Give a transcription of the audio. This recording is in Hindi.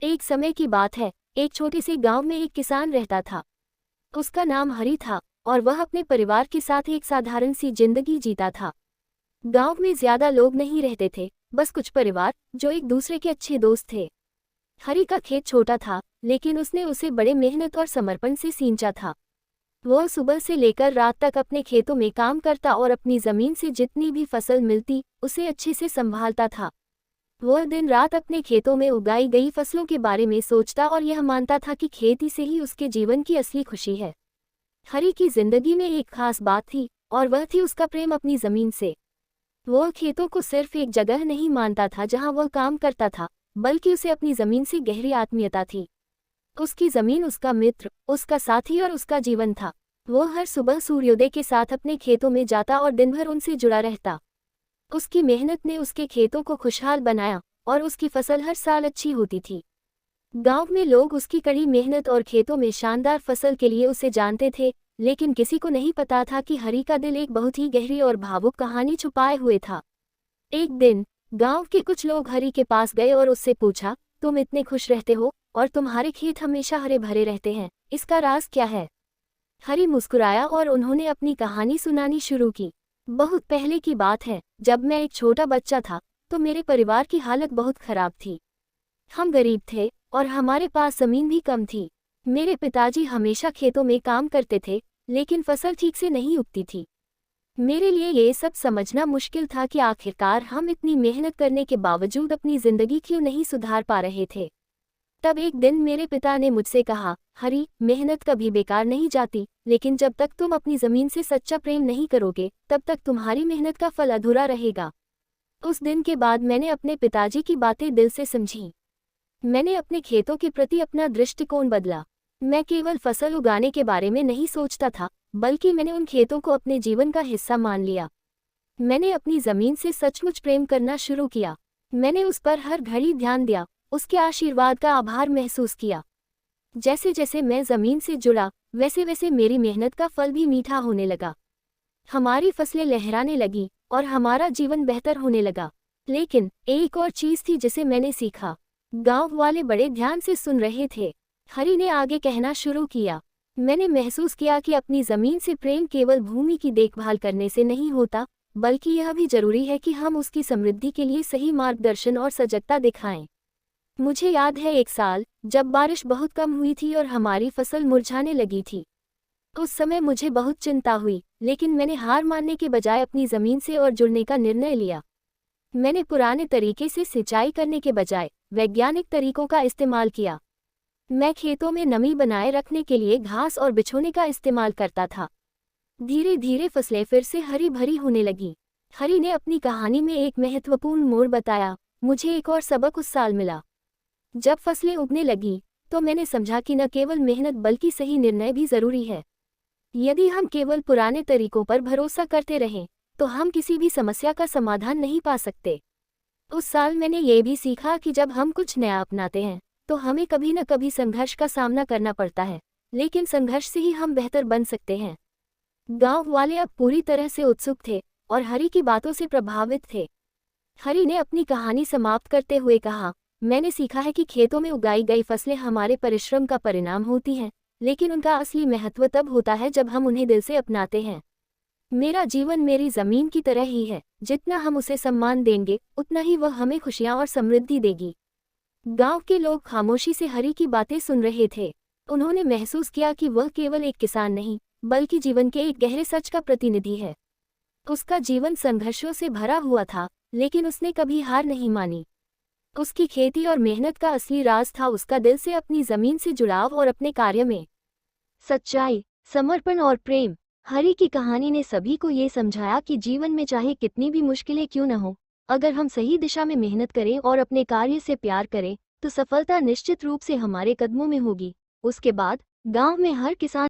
एक समय की बात है, एक छोटे से गांव में एक किसान रहता था। उसका नाम हरी था और वह अपने परिवार के साथ एक साधारण सी जिंदगी जीता था। गांव में ज्यादा लोग नहीं रहते थे, बस कुछ परिवार जो एक दूसरे के अच्छे दोस्त थे। हरी का खेत छोटा था, लेकिन उसने उसे बड़े मेहनत और समर्पण से सींचा था। वह सुबह से लेकर रात तक अपने खेतों में काम करता और अपनी जमीन से जितनी भी फसल मिलती उसे अच्छे से संभालता था। वह दिन रात अपने खेतों में उगाई गई फसलों के बारे में सोचता और यह मानता था कि खेती से ही उसके जीवन की असली खुशी है। हरी की जिंदगी में एक खास बात थी और वह थी उसका प्रेम अपनी जमीन से। वह खेतों को सिर्फ एक जगह नहीं मानता था जहां वह काम करता था, बल्कि उसे अपनी जमीन से गहरी आत्मीयता थी। उसकी जमीन उसका मित्र, उसका साथी और उसका जीवन था। वह हर सुबह सूर्योदय के साथ अपने खेतों में जाता और दिन भर उनसे जुड़ा रहता। उसकी मेहनत ने उसके खेतों को खुशहाल बनाया और उसकी फसल हर साल अच्छी होती थी। गांव में लोग उसकी कड़ी मेहनत और खेतों में शानदार फसल के लिए उसे जानते थे, लेकिन किसी को नहीं पता था कि हरी का दिल एक बहुत ही गहरी और भावुक कहानी छुपाए हुए था। एक दिन गांव के कुछ लोग हरी के पास गए और उससे पूछा, तुम इतने खुश रहते हो और तुम्हारे खेत हमेशा हरे भरे रहते हैं, इसका राज क्या है? हरी मुस्कुराया और उन्होंने अपनी कहानी सुनानी शुरू की। बहुत पहले की बात है, जब मैं एक छोटा बच्चा था तो मेरे परिवार की हालत बहुत खराब थी। हम गरीब थे और हमारे पास जमीन भी कम थी। मेरे पिताजी हमेशा खेतों में काम करते थे, लेकिन फसल ठीक से नहीं उगती थी। मेरे लिए ये सब समझना मुश्किल था कि आखिरकार हम इतनी मेहनत करने के बावजूद अपनी जिंदगी क्यों नहीं सुधार पा रहे थे। तब एक दिन मेरे पिता ने मुझसे कहा, हरी, मेहनत कभी बेकार नहीं जाती, लेकिन जब तक तुम अपनी जमीन से सच्चा प्रेम नहीं करोगे, तब तक तुम्हारी मेहनत का फल अधूरा रहेगा। उस दिन के बाद मैंने अपने पिताजी की बातें दिल से समझी। मैंने अपने खेतों के प्रति अपना दृष्टिकोण बदला। मैं केवल फसल उगाने के बारे में नहीं सोचता था, बल्कि मैंने उन खेतों को अपने जीवन का हिस्सा मान लिया। मैंने अपनी जमीन से सचमुच प्रेम करना शुरू किया। मैंने उस पर हर घड़ी ध्यान दिया, उसके आशीर्वाद का आभार महसूस किया। जैसे जैसे मैं जमीन से जुड़ा, वैसे वैसे मेरी मेहनत का फल भी मीठा होने लगा। हमारी फसलें लहराने लगी और हमारा जीवन बेहतर होने लगा। लेकिन एक और चीज थी जिसे मैंने सीखा। गांव वाले बड़े ध्यान से सुन रहे थे। हरी ने आगे कहना शुरू किया, मैंने महसूस किया कि अपनी जमीन से प्रेम केवल भूमि की देखभाल करने से नहीं होता, बल्कि यह भी जरूरी है कि हम उसकी समृद्धि के लिए सही मार्गदर्शन और सजगता दिखाएं। मुझे याद है एक साल, जब बारिश बहुत कम हुई थी और हमारी फसल मुरझाने लगी थी। उस समय मुझे बहुत चिंता हुई, लेकिन मैंने हार मानने के बजाय अपनी जमीन से और जुड़ने का निर्णय लिया। मैंने पुराने तरीके से सिंचाई करने के बजाय वैज्ञानिक तरीकों का इस्तेमाल किया। मैं खेतों में नमी बनाए रखने के लिए घास और बिछोने का इस्तेमाल करता था। धीरे धीरे फसलें फिर से हरी भरी होने लगी। हरी ने अपनी कहानी में एक महत्वपूर्ण मोड़ बताया। मुझे एक और सबक उस साल मिला। जब फसलें उगने लगी तो मैंने समझा कि न केवल मेहनत बल्कि सही निर्णय भी जरूरी है। यदि हम केवल पुराने तरीकों पर भरोसा करते रहें तो हम किसी भी समस्या का समाधान नहीं पा सकते। उस साल मैंने ये भी सीखा कि जब हम कुछ नया अपनाते हैं तो हमें कभी न कभी संघर्ष का सामना करना पड़ता है, लेकिन संघर्ष से ही हम बेहतर बन सकते हैं। गांव वाले अब पूरी तरह से उत्सुक थे और हरी की बातों से प्रभावित थे। हरी ने अपनी कहानी समाप्त करते हुए कहा, मैंने सीखा है कि खेतों में उगाई गई फसलें हमारे परिश्रम का परिणाम होती हैं, लेकिन उनका असली महत्व तब होता है जब हम उन्हें दिल से अपनाते हैं। मेरा जीवन मेरी जमीन की तरह ही है, जितना हम उसे सम्मान देंगे उतना ही वह हमें खुशियां और समृद्धि देगी। गांव के लोग खामोशी से हरी की बातें सुन रहे थे। उन्होंने महसूस किया कि वह केवल एक किसान नहीं, बल्कि जीवन के एक गहरे सच का प्रतिनिधि है। उसका जीवन संघर्षों से भरा हुआ था, लेकिन उसने कभी हार नहीं मानी। उसकी खेती और मेहनत का असली राज था उसका दिल से अपनी जमीन से जुड़ाव और अपने कार्य में सच्चाई, समर्पण और प्रेम। हरी की कहानी ने सभी को ये समझाया कि जीवन में चाहे कितनी भी मुश्किलें क्यों न हो, अगर हम सही दिशा में मेहनत करें और अपने कार्य से प्यार करें तो सफलता निश्चित रूप से हमारे कदमों में होगी। उसके बाद गांव में हर किसान